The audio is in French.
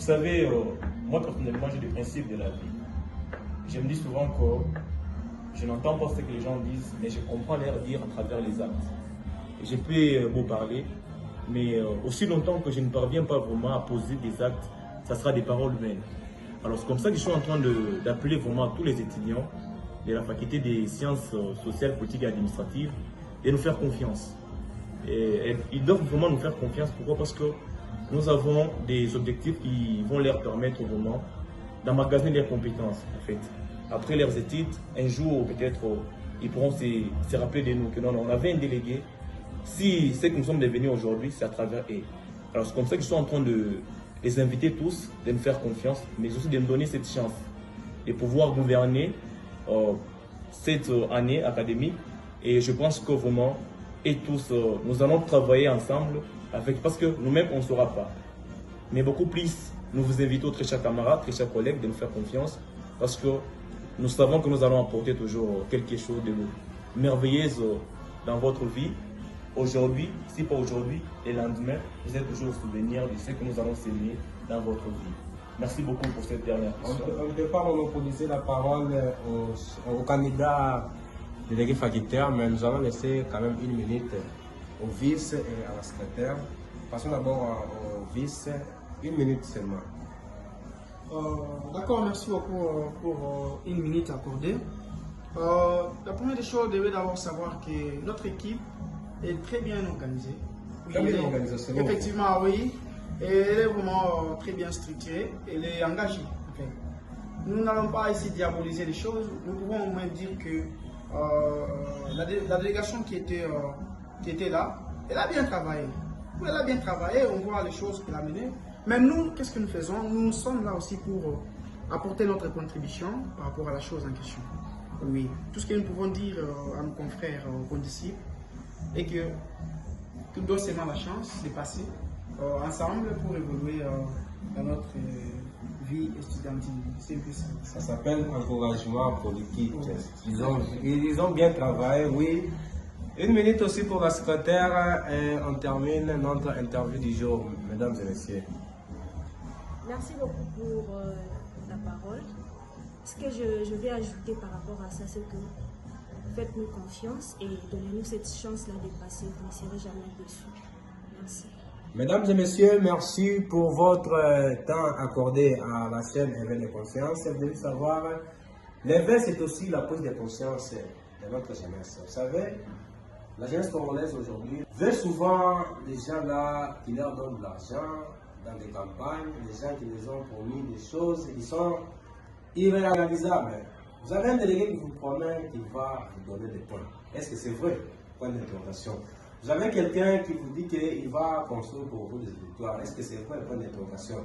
savez, moi personnellement, j'ai des principes de la vie. Je me dis souvent que je n'entends pas ce que les gens disent, mais je comprends leur dire à travers les actes. Et je peux beau parler, mais aussi longtemps que je ne parviens pas vraiment à poser des actes, ça sera des paroles humaines. Alors c'est comme ça que je suis en train d'appeler vraiment tous les étudiants de la faculté des sciences sociales, politiques et administratives de nous faire confiance. Et ils doivent vraiment nous faire confiance. Pourquoi? Parce que nous avons des objectifs qui vont leur permettre vraiment d'emmagasiner leurs compétences, en fait. Après leurs études, un jour, peut-être, ils pourront se rappeler de nous que non, on avait un délégué. Si ce que nous sommes devenus aujourd'hui, c'est à travers eux. Alors c'est comme ça que je suis en train de les inviter tous, de nous faire confiance, mais aussi de me donner cette chance de pouvoir gouverner cette année académique. Et je pense que vraiment, et tous, nous allons travailler ensemble, parce que nous-mêmes, on ne saura pas. Mais beaucoup plus, nous vous invitons, très chers camarades, très chers collègues, de nous faire confiance, parce que nous savons que nous allons apporter toujours quelque chose de merveilleux dans votre vie. Aujourd'hui, si pas aujourd'hui, et le lendemain, vous êtes toujours au souvenir de ce que nous allons s'aimer dans votre vie. Merci beaucoup pour cette dernière question. On ne peut pas monopoliser la parole au candidat délégué facultaire, mais nous allons laisser quand même une minute au vice et à la secrétaire. Passons d'abord au vice, une minute seulement. D'accord, merci beaucoup pour une minute accordée. La première des choses, vous devez d'abord savoir que notre équipe est très bien organisée. Très bien organisée, c'est bon. Effectivement, oui. Et elle est vraiment très bien structurée. Elle est engagée. En fait. Nous n'allons pas essayer de diaboliser les choses. Nous pouvons au moins dire que la délégation qui était là, elle a bien travaillé. Oui, elle a bien travaillé, on voit les choses qu'elle a menées. Mais nous, qu'est-ce que nous faisons? Nous sommes là aussi pour apporter notre contribution par rapport à la chose en question. Oui, tout ce que nous pouvons dire à nos confrères, aux condisciples, est que nous donnons seulement la chance de passer ensemble pour évoluer dans notre vie estudiantine. C'est un peu ça. Ça s'appelle encouragement politique. Ils ont bien travaillé, oui. Une minute aussi pour la secrétaire et on termine notre interview du jour, mesdames et messieurs. Merci beaucoup pour la parole. Ce que je vais ajouter par rapport à ça, c'est que faites-nous confiance et donnez-nous cette chance-là de passer. Vous ne serez jamais déçus. Merci. Mesdames et messieurs, merci pour votre temps accordé à la chaîne Éveil de conscience. Vous devez savoir, l'éveil, c'est aussi la prise de conscience de notre jeunesse. Vous savez, la jeunesse congolaise aujourd'hui veut souvent les gens là qui leur donnent de l'argent dans des campagnes, les gens qui les ont promis des choses qui sont irréalisables. Vous avez un délégué qui vous promet qu'il va vous donner des points. Est-ce que c'est vrai? Point d'interrogation. Vous avez quelqu'un qui vous dit qu'il va construire pour vous des victoires. Est-ce que c'est vrai? Point d'interrogation.